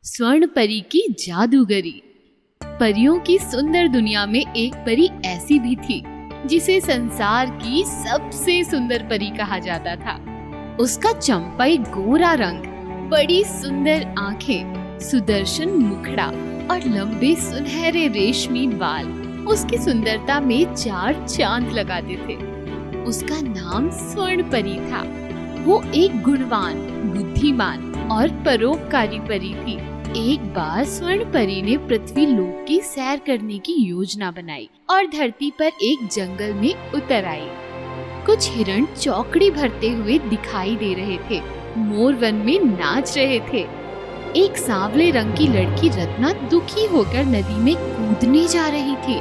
स्वर्ण परी की जादूगरी। परियों की सुंदर दुनिया में एक परी ऐसी भी थी जिसे संसार की सबसे सुंदर परी कहा जाता था। उसका चंपई गोरा रंग, बड़ी सुंदर आंखें, सुदर्शन मुखड़ा और लंबे सुनहरे रेशमी बाल उसकी सुंदरता में 4 चांद लगाते थे। उसका नाम स्वर्ण परी था। वो एक गुणवान, बुद्धिमान और परोपकारी परी थी। एक बार स्वर्ण परी ने पृथ्वी लोक की सैर करने की योजना बनाई और धरती पर एक जंगल में उतर आई। कुछ हिरण चौकड़ी भरते हुए दिखाई दे रहे थे। मोर वन में नाच रहे थे। एक सांवले रंग की लड़की रत्ना दुखी होकर नदी में कूदने जा रही थी।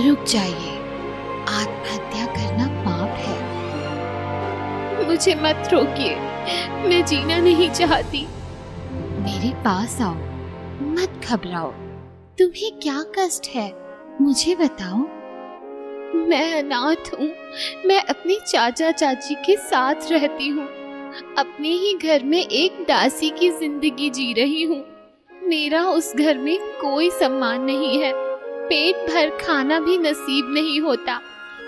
रुक जाइए, आत्महत्या करना पाप है। मुझे मत रोकिए, मैं जीना नहीं चाहती। मेरे पास आओ, मत घबराओ। तुम्हें क्या कष्ट है, मुझे बताओ। मैं अनाथ हूँ। मैं अपने चाचा चाची के साथ रहती हूँ। अपने ही घर में एक दासी की जिंदगी जी रही हूँ। मेरा उस घर में कोई सम्मान नहीं है। पेट भर खाना भी नसीब नहीं होता।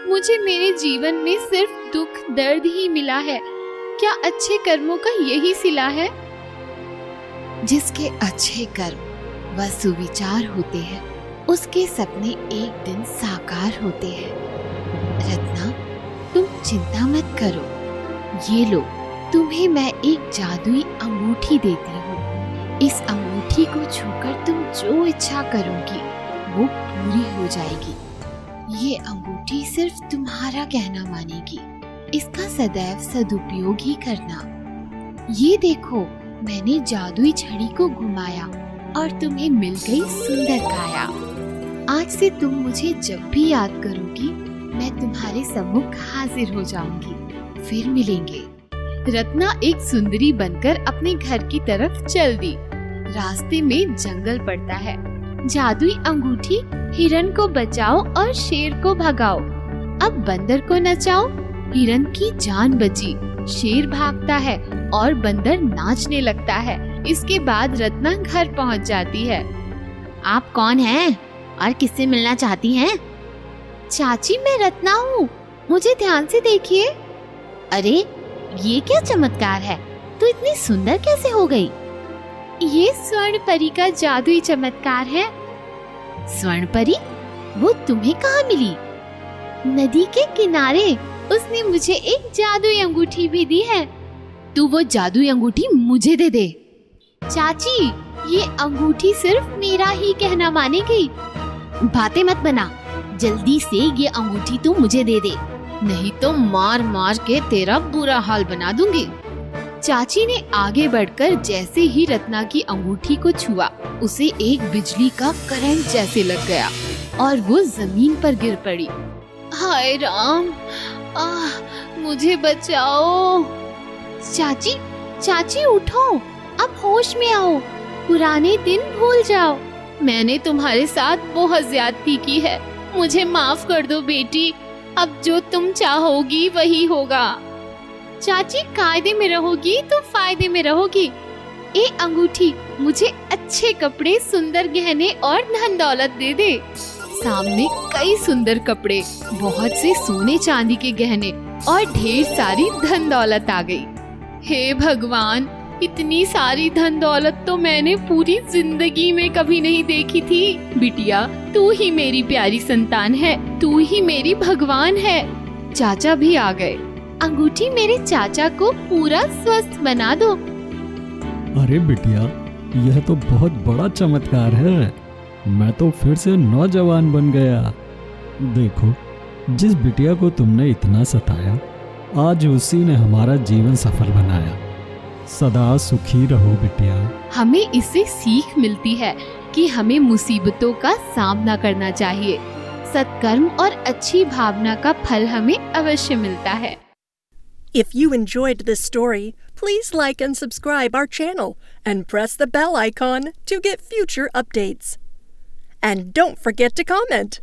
मुझे मेरे जीवन में सिर्फ दुख दर्द ही मिला है। क्या अच्छे कर्मों का यही सिला है? जिसके अच्छे कर्म व सुविचार होते हैं, उसके सपने एक दिन साकार होते हैं। रत्ना, तुम चिंता मत करो। ये लो, तुम्हें मैं एक जादुई अंगूठी देती हूँ। इस अंगूठी को छूकर तुम जो इच्छा करोगी वो पूरी हो जाएगी। ये अंगूठी सिर्फ तुम्हारा कहना मानेगी। इसका सदैव सदुपयोग ही करना। ये देखो, मैंने जादुई छड़ी को घुमाया और तुम्हें मिल गई सुंदर काया। आज से तुम मुझे जब भी याद करोगी, मैं तुम्हारे सम्मुख हाजिर हो जाऊंगी। फिर मिलेंगे। रत्ना एक सुंदरी बनकर अपने घर की तरफ चल दी। रास्ते में जंगल पड़ता है। जादुई अंगूठी, हिरन को बचाओ और शेर को भगाओ। अब बंदर को नचाओ। हिरन की जान बची। शेर भागता है और बंदर नाचने लगता है। इसके बाद रत्ना घर पहुंच जाती है। आप कौन हैं और किससे मिलना चाहती हैं? चाची, मैं रत्ना हूँ। मुझे ध्यान से देखिए। अरे, ये क्या चमत्कार है? तू इतनी सुंदर कैसे हो गई? ये स्वर्ण परी का जादुई चमत्कार है। स्वर्ण परी? वो तुम्हें कहाँ मिली? नदी के किनारे। उसने मुझे एक जादुई अंगूठी भी दी है। तू वो जादुई अंगूठी मुझे दे दे। चाची, ये अंगूठी सिर्फ मेरा ही कहना मानेगी। बातें मत बना। जल्दी से ये अंगूठी तू मुझे दे दे, नहीं तो मार मार के तेरा बुरा हाल बना दूंगी। चाची ने आगे बढ़कर जैसे ही रत्ना की अंगूठी को छुआ, उसे एक बिजली का करंट जैसे लग गया और वो जमीन पर गिर पड़ी। हाय राम, मुझे बचाओ। चाची, चाची उठो, अब होश में आओ। पुराने दिन भूल जाओ। मैंने तुम्हारे साथ बहुत ज्यादती की है। मुझे माफ कर दो बेटी। अब जो तुम चाहोगी वही होगा। चाची, कायदे में रहोगी तो फायदे में रहोगी। ए अंगूठी, मुझे अच्छे कपड़े, सुंदर गहने और धन दौलत दे दे। सामने कई सुंदर कपड़े, बहुत से सोने चांदी के गहने और ढेर सारी धन दौलत आ गई। हे भगवान, इतनी सारी धन दौलत तो मैंने पूरी जिंदगी में कभी नहीं देखी थी। बिटिया, तू ही मेरी प्यारी संतान है। तू ही मेरी भगवान है। चाचा भी आ गए। अंगूठी मेरे चाचा को पूरा स्वस्थ बना दो। अरे बिटिया, यह तो बहुत बड़ा चमत्कार है। मैं तो फिर से नौजवान बन गया। देखो, जिस बिटिया को तुमने इतना सताया, आज उसी ने हमारा जीवन सफल बनाया। सदा सुखी रहो बिटिया। हमें इससे सीख मिलती है कि हमें मुसीबतों का सामना करना चाहिए। सत्कर्म और अच्छी भावना का फल हमें अवश्य मिलता है। If you enjoyed this story, please like and subscribe our channel and press the bell icon to get future updates. And don't forget to comment.